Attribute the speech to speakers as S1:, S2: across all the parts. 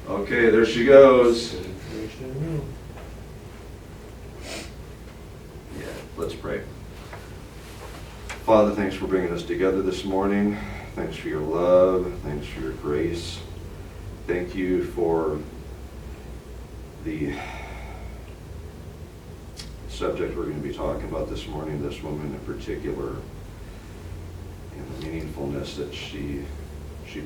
S1: Okay, there she goes. Yeah, let's pray. Father, thanks for bringing us together this morning. Thanks for your love. Thanks for your grace. Thank you for the subject we're going to be talking about this morning, this woman in particular, and the meaningfulness that she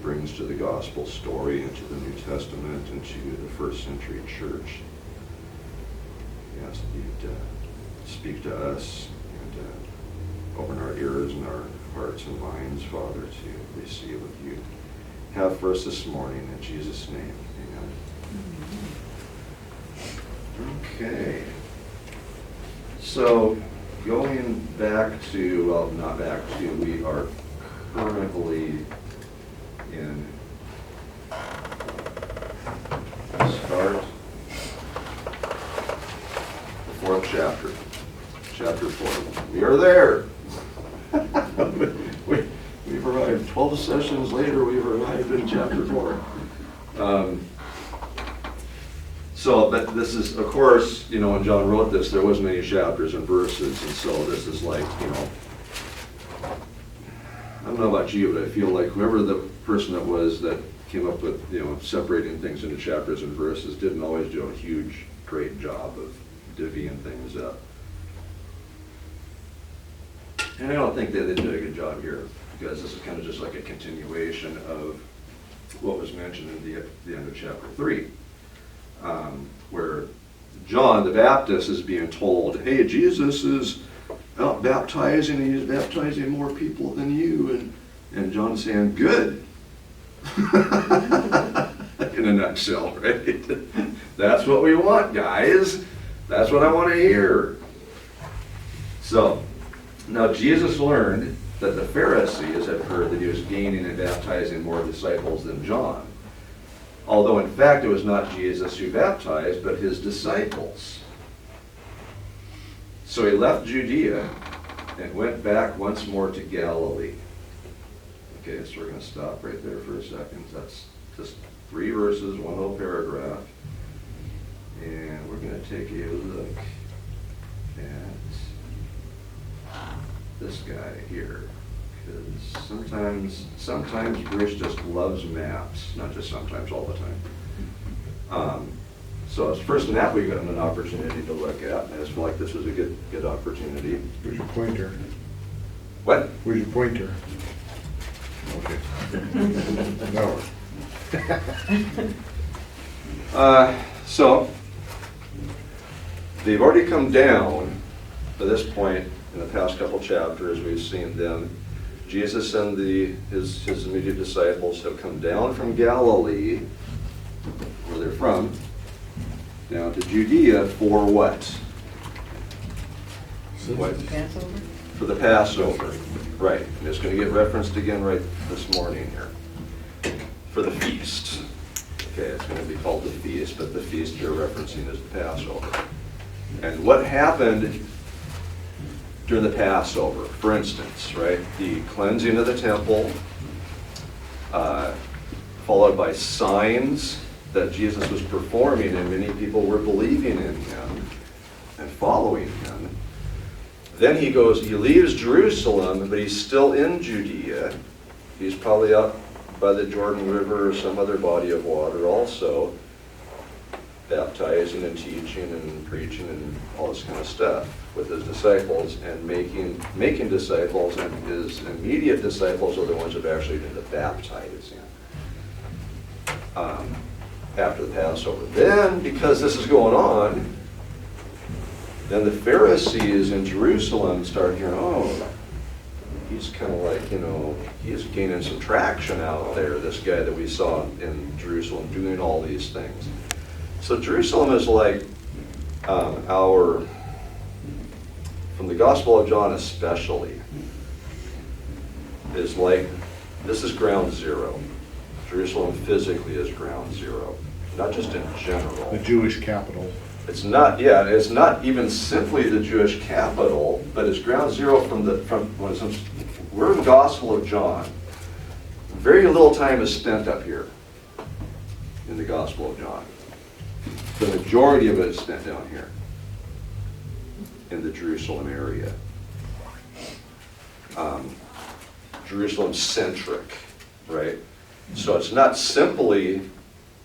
S1: brings to the gospel story and to the New Testament and to the first century church. We ask that you'd speak to us and open our ears and our hearts and minds, Father, to receive what you have for us this morning. In Jesus' name, amen. Okay. So, going back to, well, not back to, we are currently in start the 4th chapter, chapter 4. We are there. We've arrived 12 sessions later. We've arrived in chapter 4. But this is, of course, when John wrote this, there wasn't any chapters and verses, and so this is like, I don't know about you, but I feel like whoever the person that was that came up with, separating things into chapters and verses didn't always do a huge, great job of divvying things up. And I don't think that they did a good job here, because this is kind of just like a continuation of what was mentioned in the end of chapter 3, where John the Baptist is being told, hey, Jesus is out baptizing, and he's baptizing more people than you, and John's saying, good. In a nutshell, right? That's what we want, guys. That's what I want to hear. So, now Jesus learned that the Pharisees had heard that he was gaining and baptizing more disciples than John. Although in fact it was not Jesus who baptized, but his disciples. So he left Judea and went back once more to Galilee. Okay, so we're going to stop right there for a second. That's just 3 verses, 1 whole paragraph. And we're going to take a look at this guy here. Because sometimes Bruce just loves maps. Not just sometimes, all the time. So it's first map we've gotten an opportunity to look at. I just feel like this was a good opportunity.
S2: Where's your pointer?
S1: What?
S2: Where's your pointer? Okay. No.
S1: So they've already come down to this point in the past couple chapters. We've seen them. Jesus and his immediate disciples have come down from Galilee, where they're from, down to Judea for what?
S3: What? The Passover?
S1: For the Passover. Right. And it's going to get referenced again right this morning here. For the feast. Okay, it's going to be called the feast, but the feast you're referencing is the Passover. And what happened during the Passover? For instance, right, the cleansing of the temple, followed by signs that Jesus was performing, and many people were believing in him and following him. Then he leaves Jerusalem, but he's still in Judea. He's probably up by the Jordan River or some other body of water also, baptizing and teaching and preaching and all this kind of stuff with his disciples, and making disciples, and his immediate disciples are the ones who have actually did the baptizing after the Passover. Then, because this is going on, then the Pharisees in Jerusalem start hearing, oh, he's kind of like, he's gaining some traction out there, this guy that we saw in Jerusalem doing all these things. So Jerusalem is like from the Gospel of John especially, is like, this is ground zero. Jerusalem physically is ground zero, not just in general.
S2: The Jewish capital.
S1: It's not even simply the Jewish capital, but it's ground zero we're in the Gospel of John. Very little time is spent up here. in the Gospel of John. The majority of it is spent down here in the Jerusalem area. Jerusalem-centric, right? So it's not simply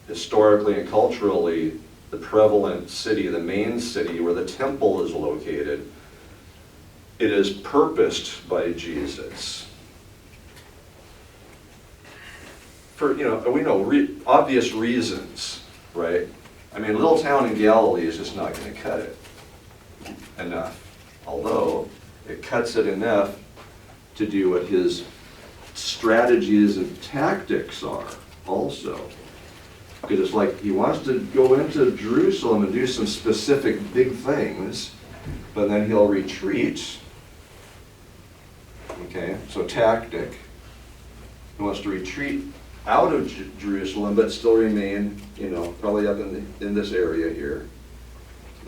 S1: historically and culturally the prevalent city, the main city where the temple is located. It is purposed by Jesus. For, we know obvious reasons, right? I mean, a little town in Galilee is just not going to cut it enough. Although it cuts it enough to do what his strategies and tactics are also. Because it's like he wants to go into Jerusalem and do some specific big things, but then he'll retreat. Okay, so tactic. He wants to retreat out of Jerusalem, but still remain, probably up in this area here.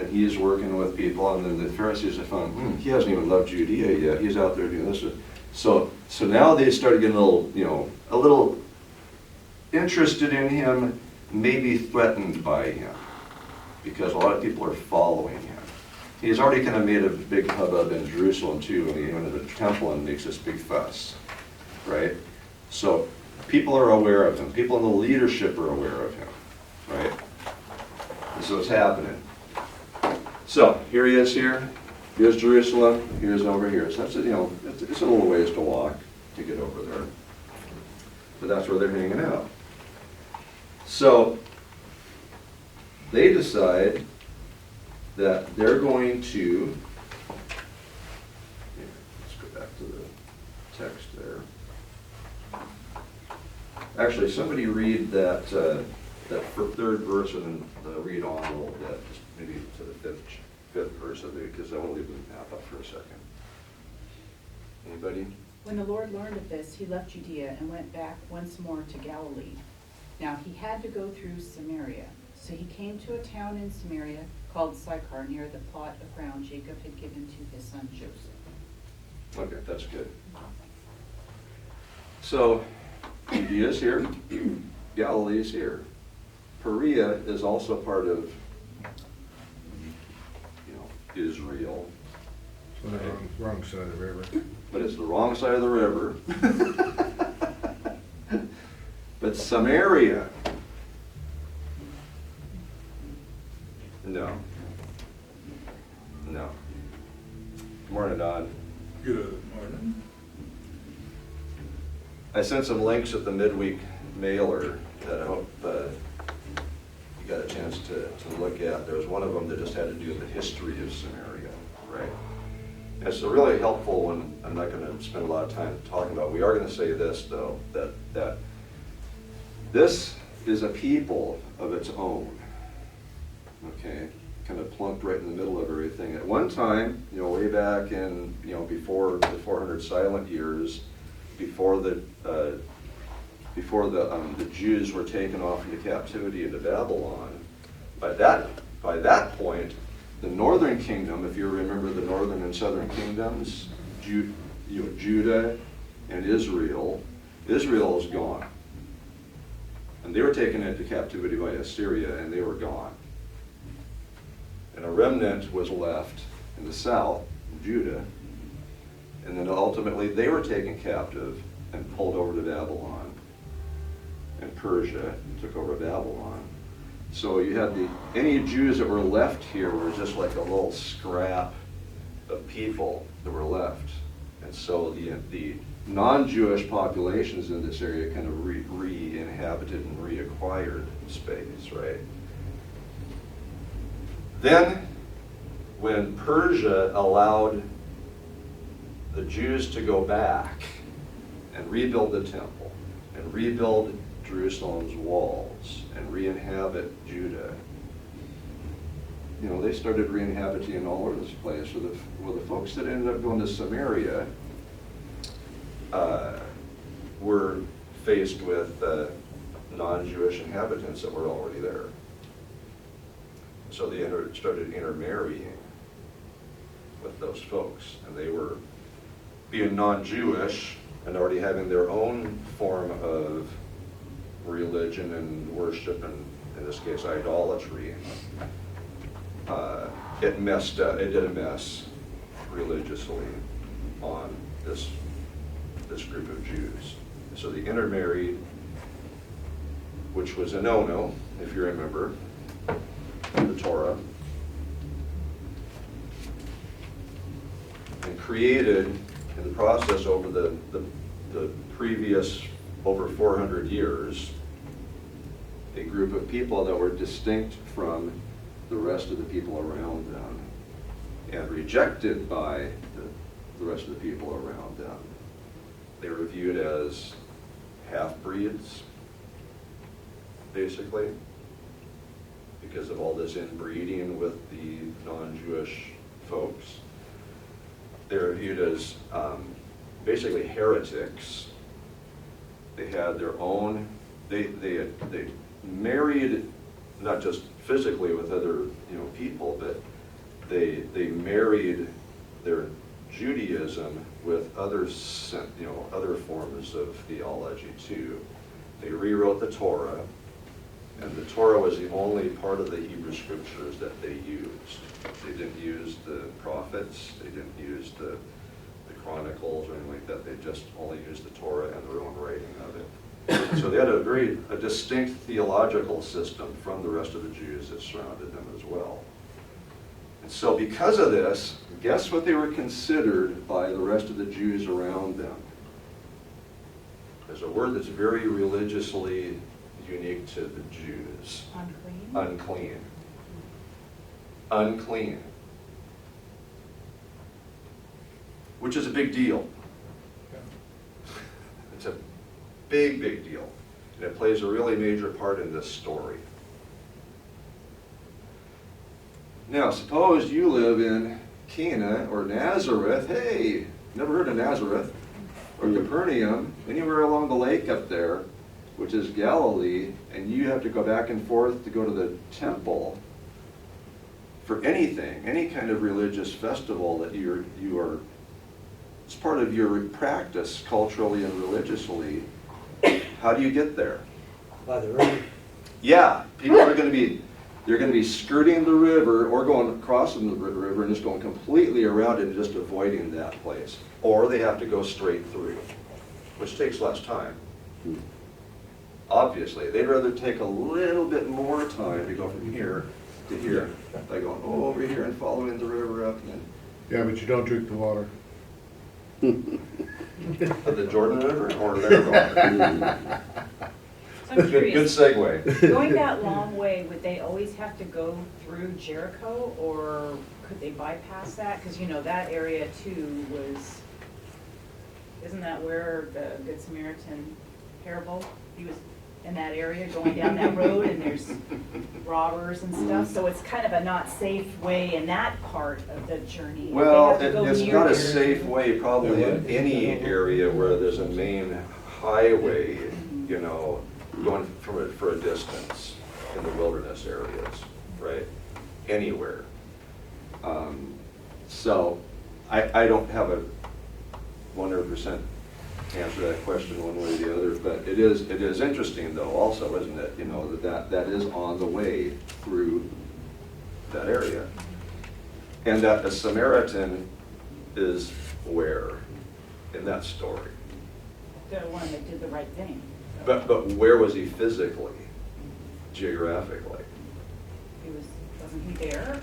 S1: And he's working with people, and then the Pharisees have found, he hasn't even left Judea yet. He's out there doing this. So now they started getting a little interested in him, maybe threatened by him, because a lot of people are following him. He's already kind of made a big hubbub in Jerusalem too, when he went to the temple and makes this big fuss, right? So people are aware of him. People in the leadership are aware of him, right? This is what's happening. So here he is here. Here's Jerusalem. Here's over here. So that's it's a little ways to walk to get over there, but that's where they're hanging out. So they decide that they're going to. Let's go back to the text there. Actually, somebody read that third verse and then read on a little bit, just maybe to the fifth verse of it, because I want to leave the map up for a second. Anybody?
S3: When the Lord learned of this, he left Judea and went back once more to Galilee. Now he had to go through Samaria. So he came to a town in Samaria called Sychar, near the plot of ground Jacob had given to his son Joseph.
S1: Okay, that's good. So Judea is here, Galilee is here. Perea is also part of Israel.
S2: So the wrong side of the river.
S1: But it's the wrong side of the river. But Samaria, no. Morning, Don.
S4: Good morning.
S1: I sent some links at the midweek mailer that I hope you got a chance to look at. There was one of them that just had to do with the history of Samaria, right? And it's really helpful when I'm not going to spend a lot of time talking about. We are going to say this though, that this is a people of its own. Okay, kind of plunked right in the middle of everything. At one time, way back in before the 400 silent years, before the Jews were taken off into captivity into Babylon, by that point, the northern kingdom, if you remember the northern and southern kingdoms, Judah and Israel is gone. And they were taken into captivity by Assyria, and they were gone. And a remnant was left in the south, Judah, and then ultimately they were taken captive and pulled over to Babylon. And Persia took over Babylon. So you had any Jews that were left here were just like a little scrap of people that were left. And so the non-Jewish populations in this area kind of re-inhabited and reacquired space, right? Then, when Persia allowed the Jews to go back and rebuild the temple and rebuild Jerusalem's walls and re-inhabit Judah, they started re-inhabiting all over this place. So the folks that ended up going to Samaria were faced with non-Jewish inhabitants that were already there. So they started intermarrying with those folks, and they were being non-Jewish and already having their own form of religion and worship, and in this case idolatry, it did a mess religiously on this group of Jews. So they intermarried, which was a no-no, if you remember the Torah, and created in the process over the previous over 400 years a group of people that were distinct from the rest of the people around them and rejected by the rest of the people around them. They were viewed as half-breeds, basically, because of all this inbreeding with the non-Jewish folks. They were viewed as basically heretics. They had their own, they married, not just physically with other people, but they married their Judaism with other forms of theology too. They rewrote the Torah, and the Torah was the only part of the Hebrew scriptures that they used. They didn't use the prophets, they didn't use the Chronicles or anything like that. They just only used the Torah and their own writing of it. So they had a distinct theological system from the rest of the Jews that surrounded them as well. And so because of this, guess what they were considered by the rest of the Jews around them? There's a word that's very religiously unique to the Jews.
S3: Unclean?
S1: Unclean. Unclean. Which is a big deal. It's a big, big deal. And it plays a really major part in this story. Now, suppose you live in Cana or Nazareth. Hey, never heard of Nazareth? Or Capernaum, anywhere along the lake up there, which is Galilee, and you have to go back and forth to go to the temple for anything, any kind of religious festival that you are, it's part of your practice culturally and religiously. How do you get there?
S5: By the river.
S1: Yeah, people are going to be, they're going to be skirting the river or going crossing the river and just going completely around it and just avoiding that place. Or they have to go straight through, which takes less time. Obviously, they'd rather take a little bit more time to go from here to here by going over here and following the river up. And
S2: Yeah, but you don't drink the water.
S1: of the Jordan River or their river.
S3: So I'm
S1: Good
S3: curious,
S1: segue.
S3: going that long way, would they always have to go through Jericho, or could they bypass that? Because that area too was, isn't that where the Good Samaritan parable, he was in that area going down that road and there's robbers and stuff, so it's kind of a not safe way in that part of the journey.
S1: Well,
S3: They have to go
S1: it's
S3: near
S1: not a
S3: Jericho.
S1: safe way probably in any area where there's a main highway, going for a distance in the wilderness areas, right? Anywhere. So I don't have a 100% answer that question one way or the other, but it is interesting though also, isn't it? That is on the way through that area. And that the Samaritan is where in that story?
S3: The one that did the right thing.
S1: But where was he physically, geographically?
S3: Wasn't he there?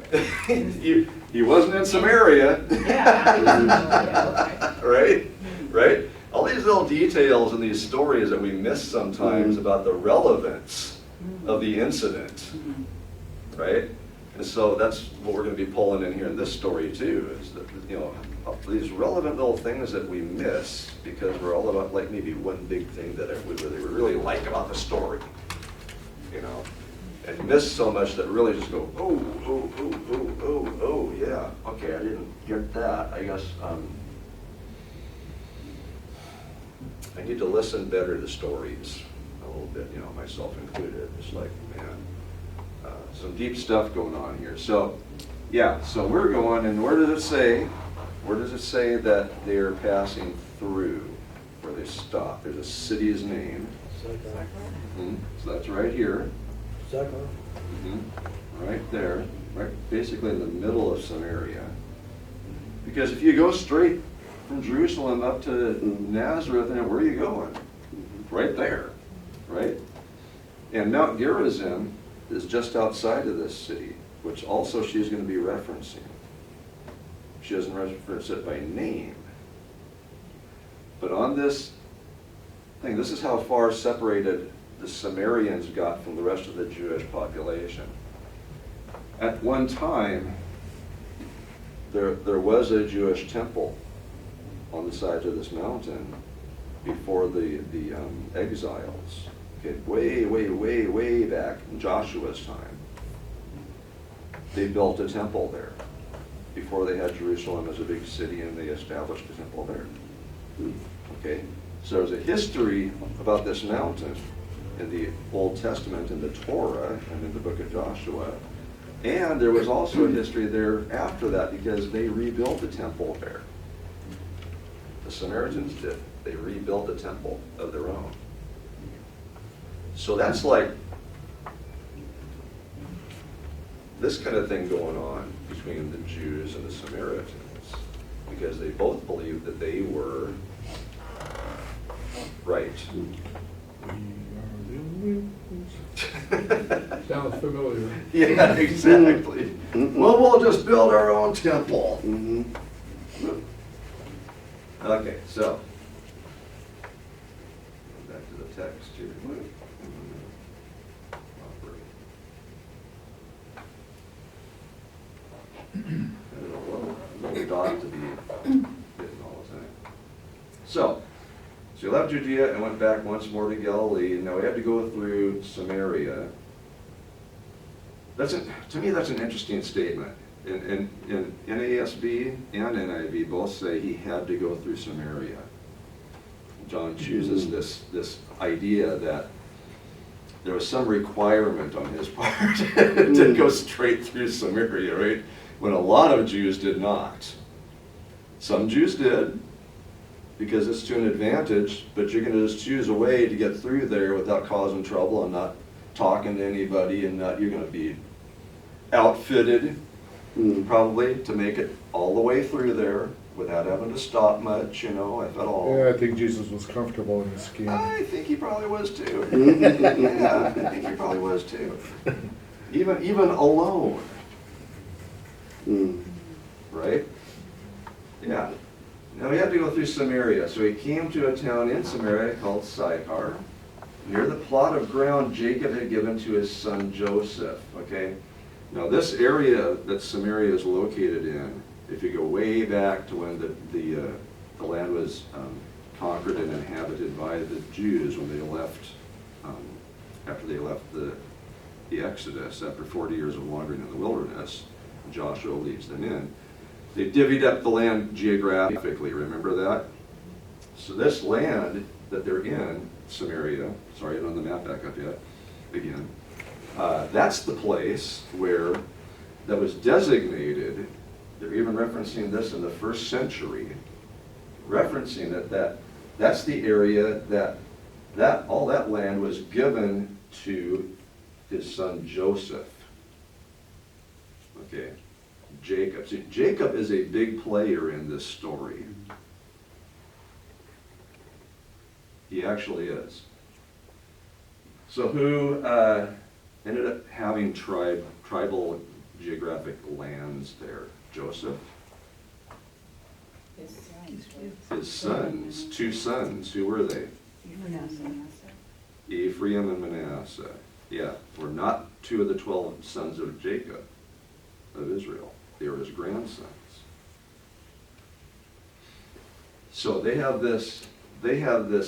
S1: he wasn't in Samaria.
S3: Yeah.
S1: Right? Right? All these little details in these stories that we miss sometimes about the relevance of the incident, right? And so that's what we're going to be pulling in here in this story too, is that, these relevant little things that we miss because we're all about like maybe one big thing that we really like about the story, and miss so much that really just go, oh, yeah, okay, I didn't get that. I guess I need to listen better to stories a little bit, myself included. It's like, man, some deep stuff going on here. So, yeah, so we're going, and where does it say? Where does it say that they're passing through? where they stop. There's a city's name. So that's right here. Right there, right, basically in the middle of Samaria. Because if you go straight from Jerusalem up to Nazareth, then where are you going? Right there, right? And Mount Gerizim is just outside of this city, which also she's going to be referencing. She doesn't reference it by name. But on this thing, this is how far separated the Samaritans got from the rest of the Jewish population. At one time, there was a Jewish temple on the sides of this mountain before the exiles. Okay, way back in Joshua's time. They built a temple there before they had Jerusalem as a big city, and they established a temple there. Okay, so there's a history about this mountain in the Old Testament, in the Torah, and in the book of Joshua. And there was also a history there after that, because they rebuilt the temple there. The Samaritans did. They rebuilt a temple of their own. So that's like this kind of thing going on between the Jews and the Samaritans, because they both believed that they were right.
S2: Sounds familiar.
S1: Yeah, exactly. Well, we'll just build our own temple. Okay, so back to the text here. I don't know what we ought to be getting all the time. So he left Judea and went back once more to Galilee. Now he had to go through Samaria. To me, that's an interesting statement. In NASB and NIV both say he had to go through Samaria. John chooses this idea that there was some requirement on his part to go straight through Samaria, right? When a lot of Jews did not. Some Jews did, because it's to an advantage, but you're going to just choose a way to get through there without causing trouble and not talking to anybody, and you're going to be outfitted probably to make it all the way through there without having to stop much, if at all.
S2: Yeah, I think Jesus was comfortable in his skin.
S1: I think he probably was too. Yeah, I think he probably was too. Even alone. Right? Yeah. Now he had to go through Samaria, so he came to a town in Samaria called Sychar, near the plot of ground Jacob had given to his son Joseph. Okay? Now this area that Samaria is located in, if you go way back to when the land was conquered and inhabited by the Jews when they left, after they left the Exodus, after 40 years of wandering in the wilderness, Joshua leads them in. They divvied up the land geographically, remember that? So this land that they're in, Samaria, sorry, I don't have the map back up yet, again, that's the place where, that was designated, they're even referencing this in the 1st century, referencing that's the area that all that land was given to his son Joseph. Okay, Jacob. See, Jacob is a big player in this story. He actually is. So who ended up having tribal geographic lands there? Joseph?
S3: His sons.
S1: His sons. 2 sons. Who were they? Ephraim and Manasseh. Yeah, were not 2 of the 12 sons of Jacob, of Israel. They were his grandsons. So they have this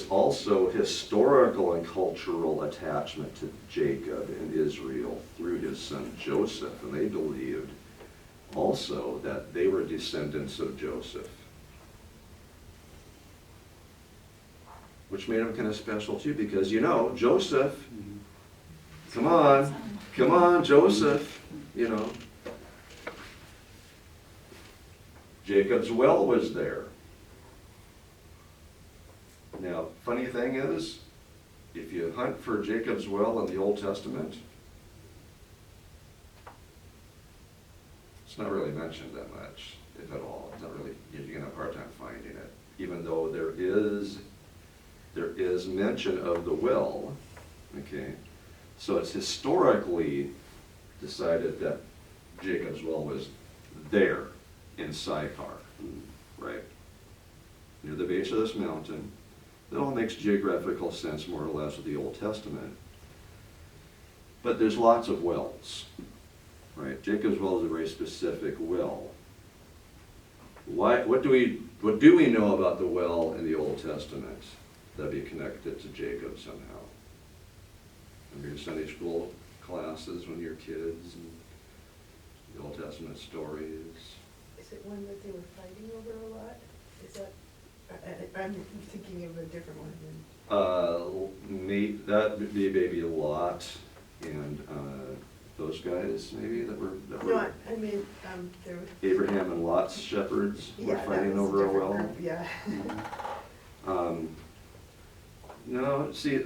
S1: also historical and cultural attachment to Jacob and Israel through his son Joseph, and they believed also that they were descendants of Joseph, which made him kind of special too, because Joseph, come on, Joseph, Jacob's well was there. Now, funny thing is, if you hunt for Jacob's well in the Old Testament, it's not really mentioned that much, if at all. It's not really, you're gonna have a hard time finding it, even though there is mention of the well, okay? So it's historically decided that Jacob's well was there in Sychar, right? Near the base of this mountain. That all makes geographical sense more or less with the Old Testament. But there's lots of wells, right? Jacob's well is a very specific well. What do we know about the well in the Old Testament that be connected to Jacob somehow? Remember your Sunday school classes when you were kids and the Old Testament stories?
S5: Is it one that they were fighting over a lot? Is that, I'm thinking of a different one than.
S1: That would be maybe a Lot and those guys maybe that were
S5: No, I mean, there was.
S1: Abraham and Lot's shepherds were
S5: Yeah, that
S1: fighting
S5: was
S1: over a
S5: different
S1: well.
S5: group, yeah.
S1: No, see,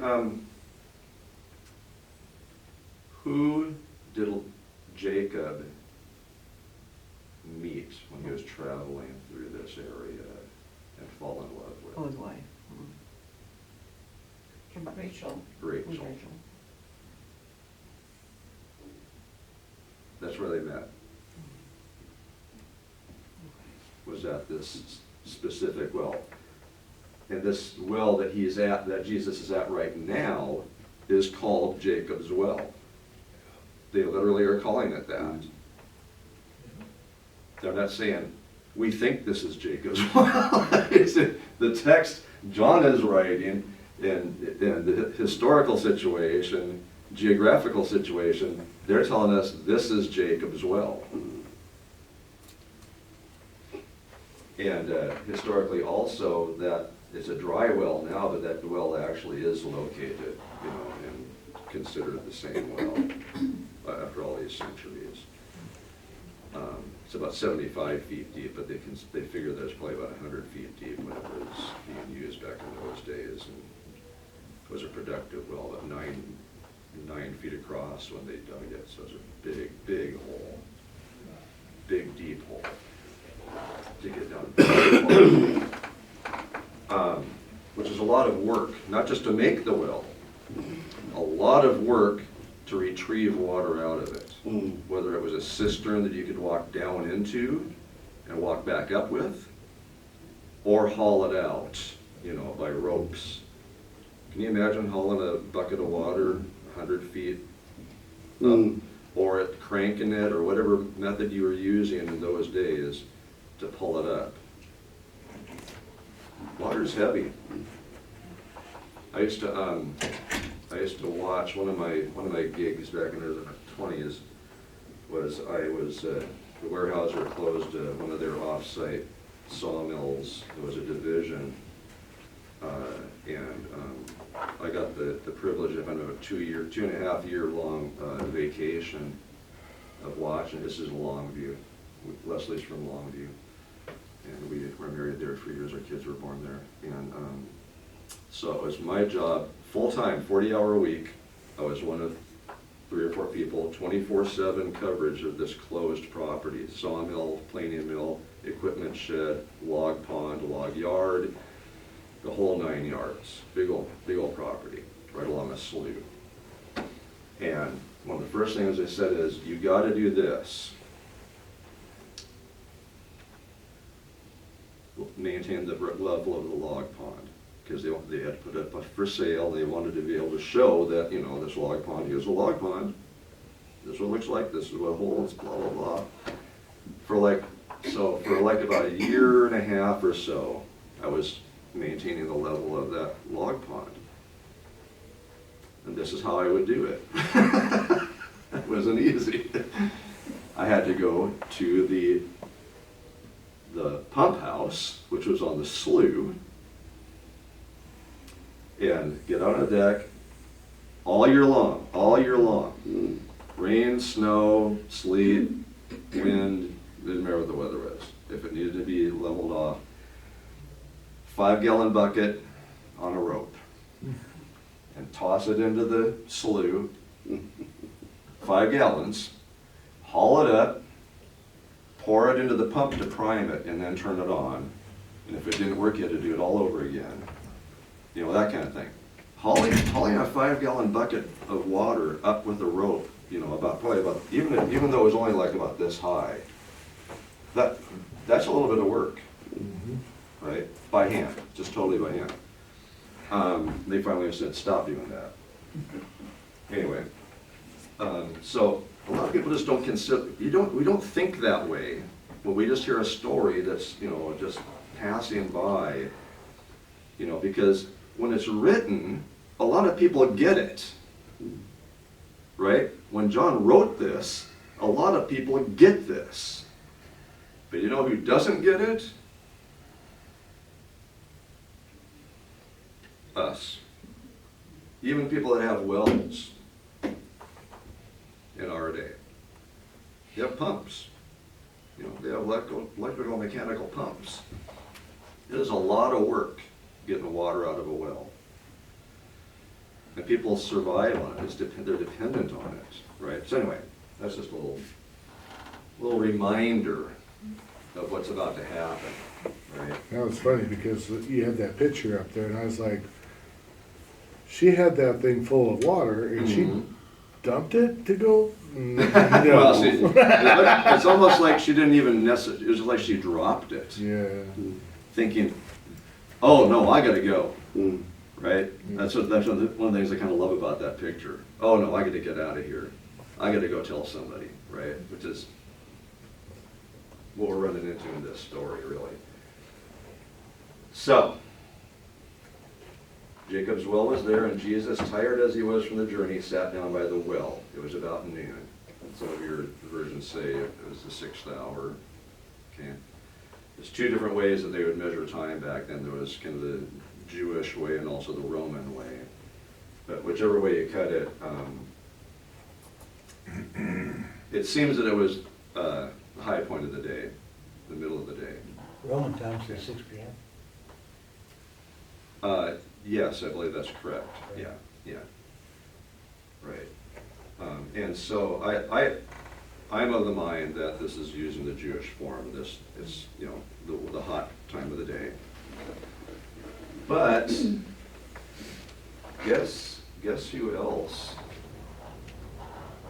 S1: who did Jacob meet when he was traveling through this area and fall in love with?
S6: Oh, his wife.
S3: Rachel.
S1: Rachel. That's where they met. Was at this specific well. And this well that he's at, that Jesus is at right now, is called Jacob's well. They literally are calling it that. They're not saying, we think this is Jacob's well. It's the text John is writing in the historical situation, geographical situation, they're telling us this is Jacob's well. And historically also that it's a dry well now, but that well actually is located, and considered the same well after all these centuries. It's about 75 feet deep, but they figure that it's probably about 100 feet deep when it was being used back in those days, and it was a productive well, about 9 feet across when they dug it. So it's a big hole, big deep hole to get down. Which is a lot of work, not just to make the well, a lot of work to retrieve water out of it. Whether it was a cistern that you could walk down into and walk back up with, or haul it out, by ropes. Can you imagine hauling a bucket of water 100 feet up, or cranking it, or whatever method you were using in those days to pull it up? Water's heavy. I used to watch one of my gigs back in the 20s was the Weyerhaeuser closed one of their off-site sawmills. It was a division, and I got the privilege of a 2.5 year long vacation of watching. This is Longview. Leslie's from Longview, and we were married there for years. Our kids were born there, and so it was my job, full-time, 40-hour a week. I was one of 3 or 4 people, 24/7 coverage of this closed property, sawmill, planing mill, equipment shed, log pond, log yard, the whole 9 yards. Big old property, right along a slough. And one of the first things they said is, you gotta do this. Maintain the level of the log pond, because they had put it up for sale. They wanted to be able to show that, this log pond, here's a log pond. This is what it looks like, this is what holds, blah, blah, blah. For about a year and a half or so, I was maintaining the level of that log pond. And this is how I would do it. It wasn't easy. I had to go to the pump house, which was on the slough, and get on a deck all year long. Rain, snow, sleet, wind, didn't matter what the weather was. If it needed to be leveled off, 5-gallon bucket, on a rope and toss it into the slough, 5 gallons, haul it up, pour it into the pump to prime it, and then turn it on. And if it didn't work, you had to do it all over again. You know, that kind of thing. Hauling a 5-gallon bucket of water up with a rope, you know, probably about, even though it was only like about this high, that's a little bit of work, right? By hand, just totally by hand. They finally said, stop doing that. Anyway, so a lot of people just don't consider, we don't think that way, but we just hear a story that's, you know, just passing by, you know, because when it's written, a lot of people get it, right? When John wrote this, a lot of people get this. But you know who doesn't get it? Us. Even people that have wells in our day. They have pumps. You know, they have electrical mechanical pumps. It is a lot of work getting the water out of a well. And people survive on it. They're dependent on it, right? So anyway, that's just a little reminder of what's about to happen, right?
S2: That was funny because you had that picture up there and I was like, she had that thing full of water and she dumped it to go? No.
S1: Well, see, it's almost like she didn't even necessarily, it was like she dropped it.
S2: Yeah.
S1: Thinking, oh no, I gotta go. Right? That's one of the things I kind of love about that picture. Oh no, I gotta get out of here. I gotta go tell somebody, right? Which is what we're running into in this story, really. So, Jacob's well was there, and Jesus, tired as he was from the journey, sat down by the well. It was about noon. Some of your versions say it was the 6th hour. Okay. There's 2 different ways that they would measure time back then. There was kind of the Jewish way and also the Roman way. But whichever way you cut it, it seems that it was the high point of the day, the middle of the day.
S6: Roman time says 6 p.m.
S1: Yes, I believe that's correct.
S6: Right.
S1: Yeah. Right. And so I'm of the mind that this is using the Jewish form. This is, you know, the hot time of the day. But guess who else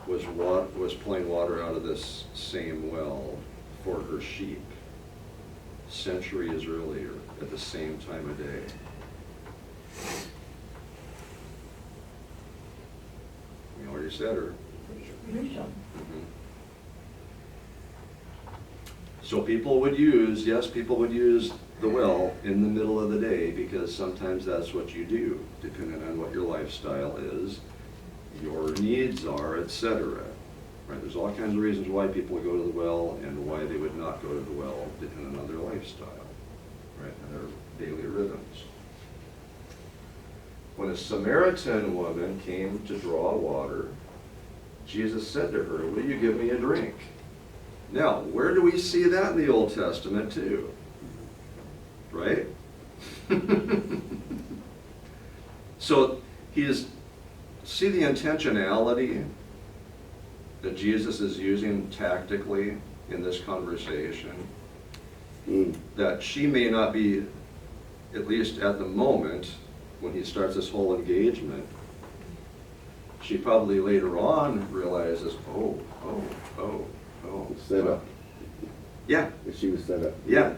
S1: was pulling water out of this same well for her sheep centuries earlier at the same time of day? We already said her. So people would use the well in the middle of the day because sometimes that's what you do, depending on what your lifestyle is, your needs are, etc. Right? There's all kinds of reasons why people would go to the well and why they would not go to the well, depending on their lifestyle, right, and their daily rhythms. When a Samaritan woman came to draw water, Jesus said to her, "Will you give me a drink?" Now, where do we see that in the Old Testament too? Right? So see the intentionality that Jesus is using tactically in this conversation? That she may not be, at least at the moment, when he starts this whole engagement, she probably later on realizes, oh.
S7: Set up.
S1: Yeah.
S7: She was set up.
S1: Yeah.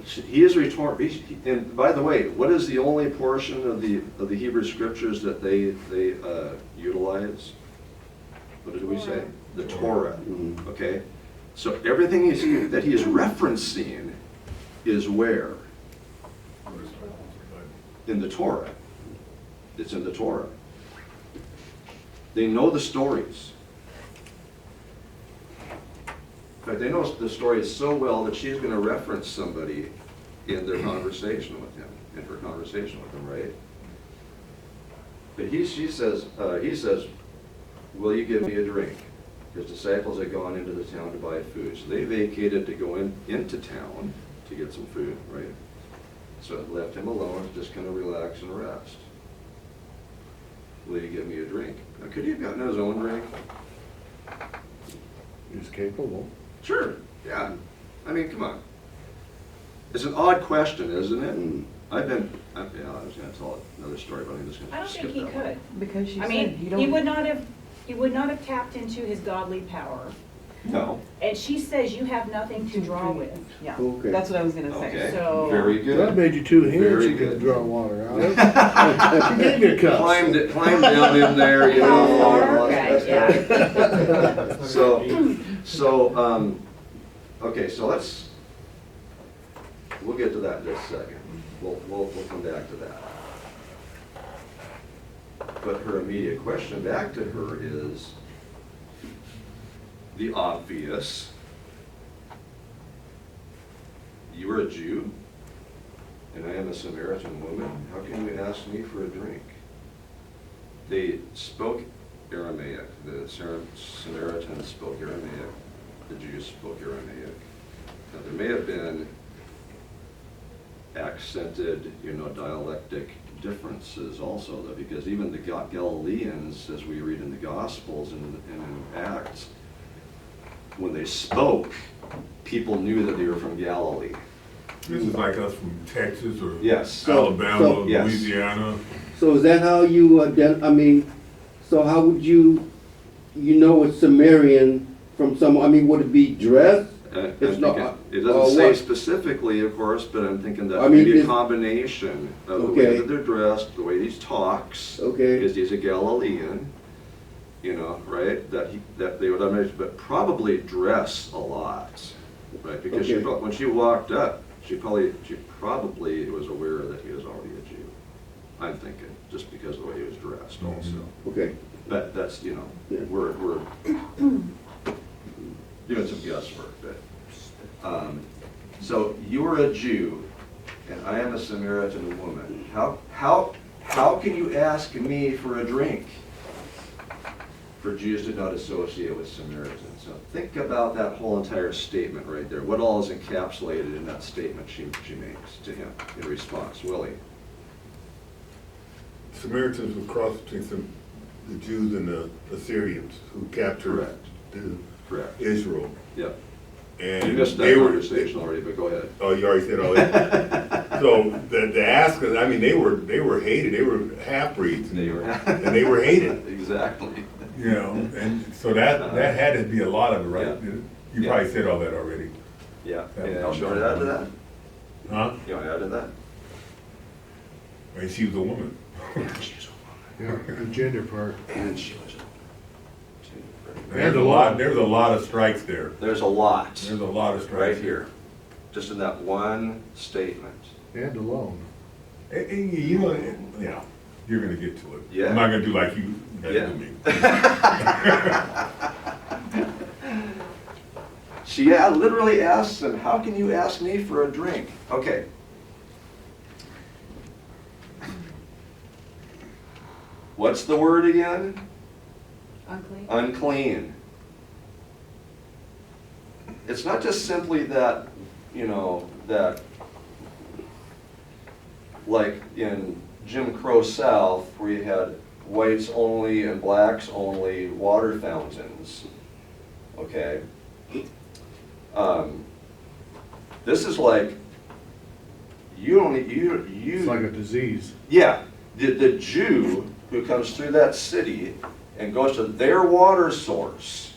S1: He is and by the way, what is the only portion of the Hebrew scriptures that they utilize? What did we say? The Torah. Okay. So everything that he is referencing is where? In the Torah. It's in the Torah. They know the stories. In fact, they know the stories so well that she's going to reference somebody in their conversation with him, in her conversation with him, right? But he says, "Will you give me a drink?" His disciples had gone into the town to buy food, so they vacated to go into town to get some food, right? So I left him alone, just kind of relax and rest. Will you give me a drink? Now, could he have gotten his own drink?
S2: He's capable.
S1: Sure, yeah. I mean, come on. It's an odd question, isn't it? I was gonna tell another story, but I'm just
S3: I
S1: gonna
S3: don't
S1: skip
S3: think he
S1: that one.
S3: could.
S5: Because she
S3: I
S5: said
S3: mean,
S5: you don't.
S3: he would not have tapped into his godly power.
S1: No.
S3: And she says you have nothing to draw with.
S5: Yeah,
S7: Okay.
S5: that's what I was gonna say.
S1: Okay,
S3: So-
S1: very
S2: That
S1: good.
S2: made you 2 hands
S1: Very
S2: you could
S1: good.
S2: draw water out of. You gave me a cup.
S1: Climbed down in there, you know.
S3: How far?
S1: all that
S3: Okay,
S1: stuff. Okay, so we'll get to that in just a second. We'll come back to that. But her immediate question back to her is the obvious. You are a Jew, and I am a Samaritan woman. How can you ask me for a drink? They spoke Aramaic. The Samaritans spoke Aramaic. The Jews spoke Aramaic. Now, there may have been accented, dialectic differences also, though, because even the Galileans, as we read in the Gospels and in Acts, when they spoke, people knew that they were from Galilee.
S4: This is like us from Texas or
S1: Yes.
S4: Alabama,
S1: yes.
S4: Louisiana.
S7: So is that how you, so how would you know it's Sumerian from someone, would it be dressed? It's not-
S1: It doesn't say
S7: what?
S1: specifically, of course, but I'm thinking that
S7: I mean,
S1: maybe a
S7: this-
S1: combination of the way
S7: Okay.
S1: that they're dressed, the way he talks,
S7: Okay.
S1: because he's a Galilean, right? That they would imagine, but probably dress a lot, right? Because
S7: Okay.
S1: when she walked up, she probably was aware that he was already a Jew. I'm thinking, just because of the way he was dressed, also.
S7: Okay,
S1: But that's,
S7: Yeah.
S1: we're doing some guesswork, but, so you're a Jew, and I am a Samaritan woman. How can you ask me for a drink? For Jews did not associate with Samaritans. So think about that whole entire statement right there. What all is encapsulated in that statement she makes to him in response? Willie?
S8: Samaritans were crossed between the Jews and the Assyrians who captured
S1: Correct. Correct.
S8: Israel.
S1: Yep.
S8: And
S1: You missed that conversation already, but go ahead.
S8: Oh, you already said all that? So the ask, they were hated, they were half-breeds.
S1: They were-
S8: And they were hated,
S1: Exactly.
S8: and so that had to be a lot of it, right?
S1: Yeah.
S8: You
S1: Yeah.
S8: probably said all that already.
S1: Yeah. Anything else you want to add to that?
S8: Huh?
S1: You want to add to that?
S8: And she was a woman.
S1: She's a
S2: Yeah, the gender part.
S1: woman. And she was a woman.
S8: There's a lot of strikes there.
S1: There's a lot.
S8: There's a lot of strikes.
S1: Right here. Just in that one statement.
S2: And alone.
S8: And yeah, you're gonna get to it.
S1: Yeah.
S8: I'm not gonna do like you
S1: Yeah.
S8: to me.
S1: She literally asks him, how can you ask me for a drink? Okay. What's the word again?
S3: Unclean?
S1: Unclean. It's not just simply that, that like in Jim Crow South, where you had whites only and blacks only water fountains, okay? This is like,
S2: It's like a disease.
S1: yeah, the Jew who comes through that city and goes to their water source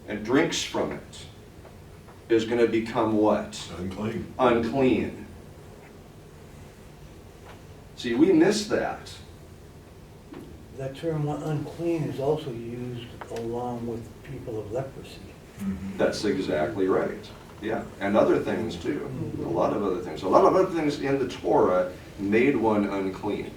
S1: and drinks from it is going to become what?
S8: Unclean.
S1: Unclean. See, we miss that.
S6: That term unclean is also used along with people of leprosy.
S1: That's exactly right. Yeah, and other things too. A lot of other things. A lot of other things in the Torah made one unclean,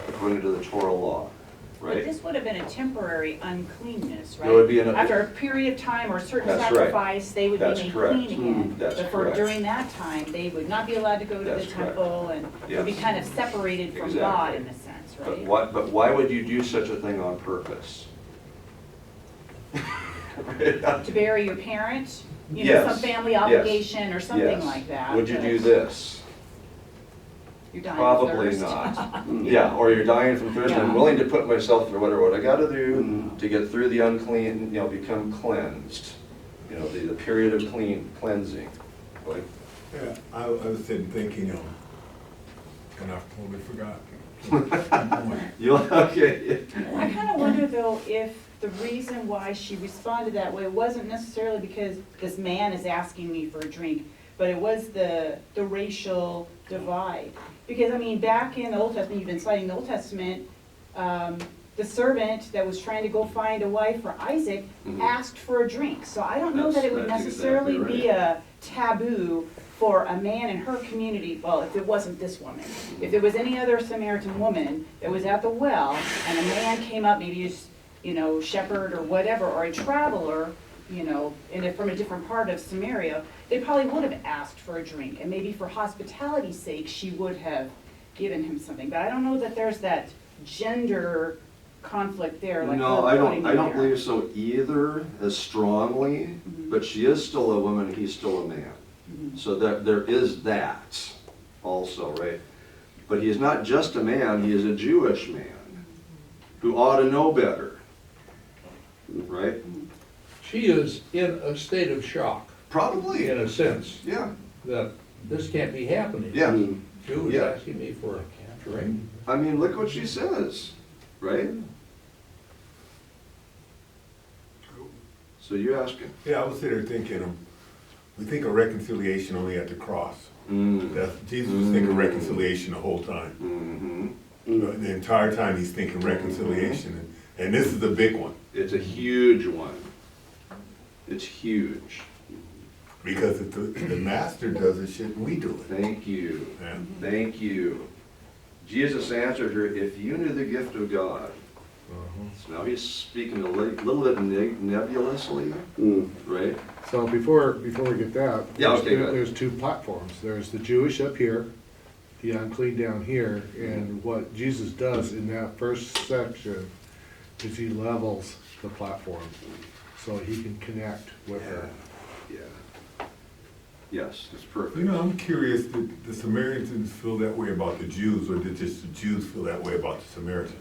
S1: according to the Torah law,
S3: But
S1: right?
S3: this would have been a temporary uncleanness, right?
S1: It would be
S3: After a period of time or a certain
S1: That's right.
S3: sacrifice, they would be
S1: That's
S3: made
S1: correct.
S3: clean again.
S1: That's
S3: But for
S1: correct.
S3: during that time, they would not be allowed to go to the
S1: That's correct.
S3: temple and would be
S1: Yes.
S3: kind of separated from
S1: Exactly.
S3: God in a sense, right?
S1: But why would you do such a thing on purpose?
S3: To bury your parent, you know, some
S1: Yes,
S3: family
S1: yes,
S3: obligation or something
S1: yes.
S3: like that.
S1: Would you
S3: but
S1: do this?
S3: You're dying of
S1: Probably
S3: thirst.
S1: not. Yeah, or you're dying from thirst, I'm
S3: Yeah.
S1: willing to put myself through whatever, what I gotta do
S7: Mhm.
S1: to get through the unclean, you know, become cleansed. You know, the period of cleansing. Like,
S8: Yeah, I was sitting thinking, and I totally forgot.
S1: you, okay.
S3: I kind of wonder though if the reason why she responded that way wasn't necessarily because this man is asking me for a drink, but it was the racial divide. Because I mean, back in the Old Testament, you've been citing the Old Testament, the servant that was trying to go find a wife for Isaac
S1: Mhm.
S3: asked for a drink. So I don't know that it would
S1: That's
S3: necessarily
S1: exactly
S3: be
S1: right.
S3: a taboo for a man in her community, well, if it wasn't this woman. If it was any other Samaritan woman that was at the well and a man came up, maybe he's, you know, shepherd or whatever, or a traveler, you know, from a different part of Samaria, they probably would have asked for a drink. And maybe for hospitality's sake, she would have given him something. But I don't know that there's that gender conflict there like
S1: No,
S3: we're
S1: I
S3: putting
S1: don't
S3: in there.
S1: believe so either as strongly, but she is still a woman, he's still a man.
S3: Mhm.
S1: So there is that also, right? But he is not just a man, he is a Jewish man who ought to know better, right?
S9: She is in a state of shock,
S1: Probably,
S9: in a sense,
S1: yeah,
S9: that this can't be happening.
S1: yeah.
S9: She was
S1: Yeah.
S9: asking me for a drink.
S1: I mean, look what she says, right? So you're asking.
S8: Yeah, I was sitting there thinking, we think of reconciliation only at the cross. Jesus was thinking reconciliation the whole time.
S1: Mm-hmm.
S8: The entire time he's thinking reconciliation, and this is the big one.
S1: It's a huge one. It's huge.
S8: Because if the master does it, shouldn't we do it?
S1: Thank you.
S8: Yeah.
S1: Thank you. Jesus answered her, if you knew the gift of God. So now he's speaking a little bit nebulously, right?
S2: So before we get that,
S1: Yeah, okay, go ahead.
S2: there's two platforms. There's the Jewish up here, the unclean down here, and what Jesus does in that first section is he levels the platform so he can connect with her.
S1: Yeah. Yes, that's perfect.
S8: You know, I'm curious, did the Samaritans feel that way about the Jews, or did just the Jews feel that way about the Samaritans?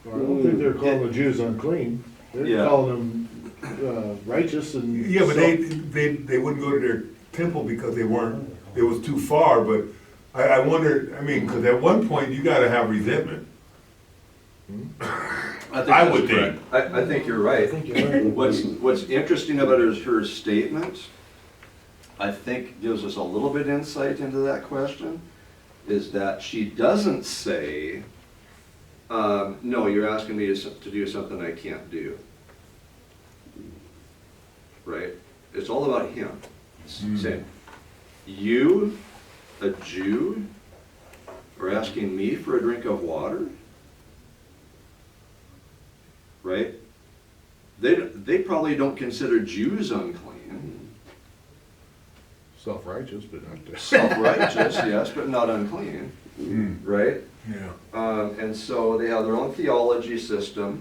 S2: Well, I don't think they're calling the Jews unclean. They're
S1: Yeah.
S2: calling them righteous and.
S8: Yeah, but
S2: so-
S8: they wouldn't go to their temple because it was too far, but I wonder, I mean, because at one point you gotta have resentment. I
S1: that's
S8: would
S1: correct. I think you're right.
S6: I think you're right.
S1: What's interesting about her statement, I think gives us a little bit insight into that question, is that she doesn't say, no, you're asking me to do something I can't do. Right? It's all about him. Saying, you, a Jew, are asking me for a drink of water? Right? They probably don't consider Jews unclean.
S2: Self-righteous, but not.
S1: Self-righteous, yes, but not unclean,
S8: Mm,
S1: right?
S8: yeah.
S1: And so they have their own theology system,